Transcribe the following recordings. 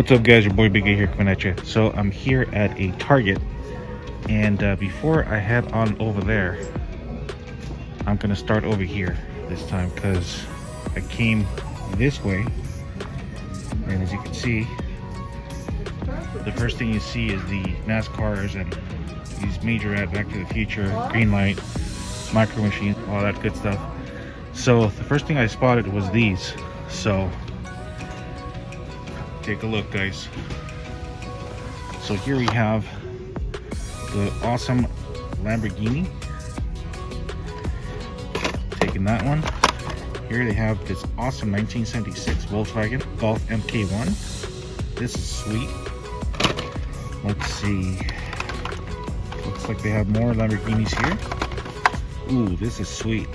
What's up, guys? Your boy Big A here coming at you. So I'm here at a Target, and before I head on over there, I'm gonna start over here this time because I came this way, and as you can see, the first thing you see is the NASCARs and these major ad Back to the Future, green light, micro machine, all that good stuff. So the first thing I spotted was these. So take a look, guys. So here we have the awesome Lamborghini. Taking that one. Here they have this awesome 1976 Volkswagen Golf MK1. This is sweet. Let's see. Looks like they have more Lamborghinis here. Ooh, this is sweet.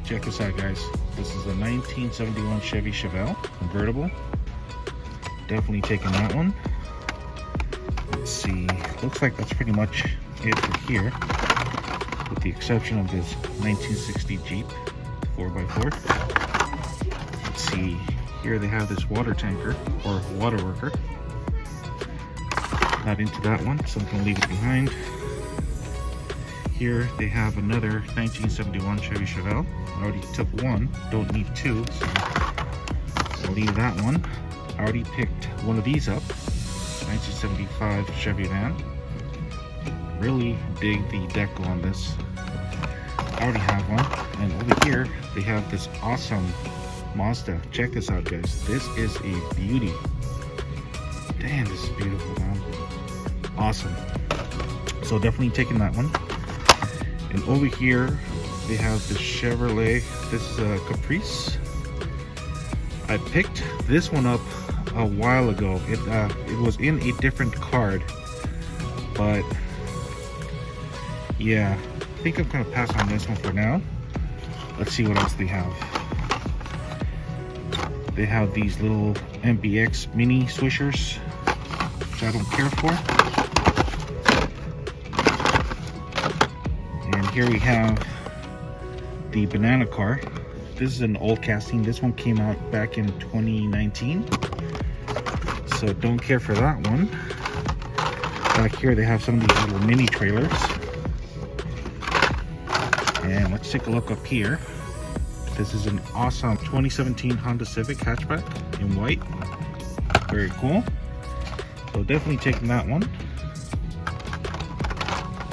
Check this out, guys. This is a 1971 Chevy Chevelle convertible. Definitely taking that one. Let's see. Looks like that's pretty much it for here, with the exception of this 1960 Jeep 4x4. Let's see. Here they have this water tanker or water worker. Not into that one, so I'm gonna leave it behind. Here they have another 1971 Chevy Chevelle. I already took one, don't need two, so I'll leave that one. I already picked one of these up, 1975 Chevy van. Really dig the decal on this. I already have one. And over here, they have this awesome Mazda. Check this out, guys. This is a beauty. Damn, this is beautiful, man. Awesome. So definitely taking that one. And over here, they have the Chevrolet. This is a Caprice. I picked this one up a while ago. It was in a different card, but yeah, I think I'm gonna pass on this one for now. Let's see what else they have. They have these little MBX mini swishers, which I don't care for. And here we have the banana car. This is an old casting. This one came out back in 2019. So don't care for that one. Back here they have some of these little mini trailers. And let's take a look up here. This is an awesome 2017 Honda Civic hatchback in white. Very cool. So definitely taking that one.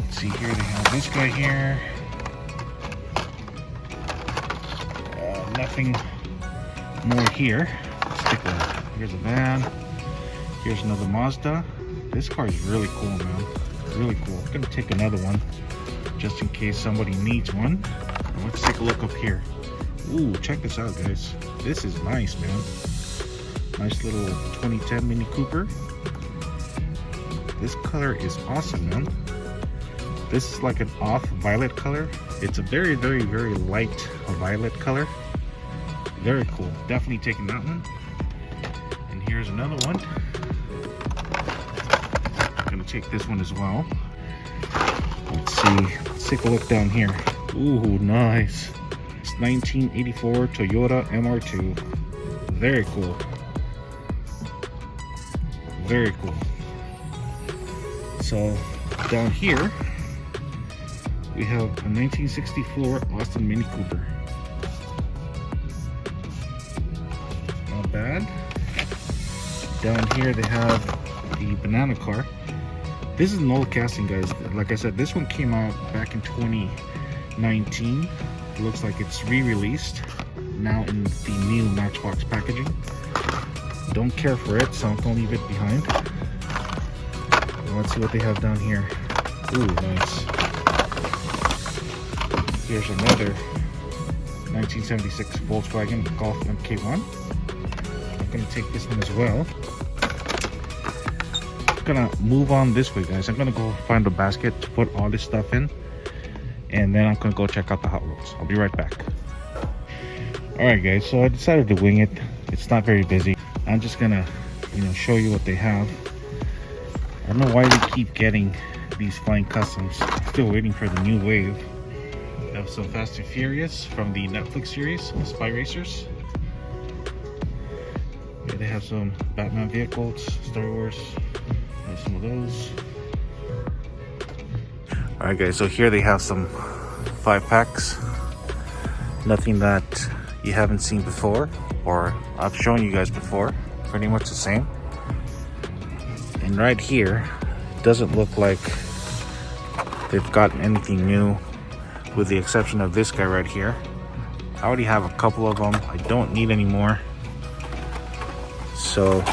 Let's see, here they have this guy here. Nothing more here. Let's take a look. Here's a van. Here's another Mazda. This car is really cool, man. Really cool. I'm gonna take another one just in case somebody needs one. And let's take a look up here. Ooh, check this out, guys. This is nice, man. Nice little 2010 Mini Cooper. This color is awesome, man. This is like an off violet color. It's a very, very, very light violet color. Very cool. Definitely taking that one. And here's another one. I'm gonna take this one as well. Let's see. Let's take a look down here. Ooh, nice. It's 1984 Toyota MR2. Very cool. Very cool. So down here we have a 1964 Austin Mini Cooper. Not bad. Down here they have the banana car. This is an old casting, guys. Like I said, this one came out back in 2019. It looks like it's re-released now in the new Matchbox packaging. Don't care for it, so I'm gonna leave it behind. Let's see what they have down here. Ooh, nice. Here's another 1976 Volkswagen Golf MK1. I'm gonna take this one as well. I'm gonna move on this way, guys. I'm gonna go find a basket to put all this stuff in, and then I'm gonna go check out the Hot Wheels. I'll be right back. All right, guys, so I decided to wing it. It's not very busy. I'm just gonna, show you what they have. I don't know why we keep getting these flying customs. Still waiting for the new wave. We have some Fast and Furious from the Netflix series, Spy Racers. We Okay, they have some Batman vehicles, Star Wars, and some of those. Alright guys, so here they have some 5-packs. Nothing that you haven't seen before, or I've shown you guys before. Pretty much the same. And right here, it doesn't look like they've gotten anything new, with the exception of this guy right here. I already have a couple of them. I don't need any more. So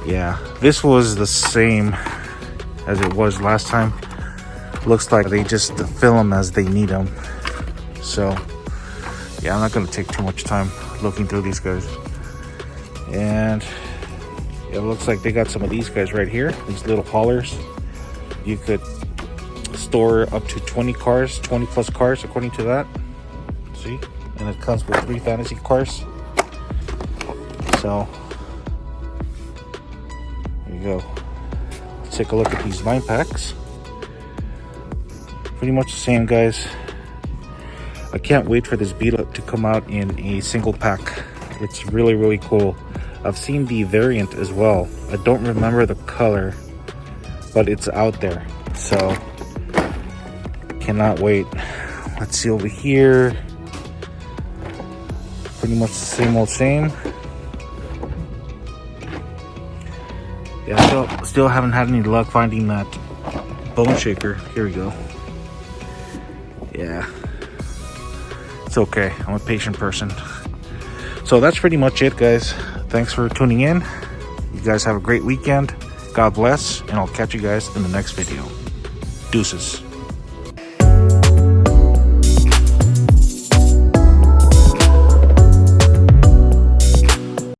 yeah, this was the same as it was last time. Looks like they just fill them as they need them. So yeah, I'm not going to take too much time looking through these guys. And it looks like they got some of these guys right here, these little haulers. You could store up to 20 cars, 20 plus cars according to that. See? And it comes with 3 fantasy cars. So there you go. Let's take a look at these 9-packs. Pretty much the same, guys. I can't wait for this beetle to come out in a single pack. It's really, really cool. I've seen the variant as well. I don't remember the color, but it's out there. So cannot wait. Let's see over here. Pretty much the same old same. Yeah, still haven't had any luck finding that bone shaker. Here we go. Yeah, it's okay. I'm a patient person. So that's pretty much it, guys. Thanks for tuning in. You guys have a great weekend. God bless, and I'll catch you guys in the next video. Deuces.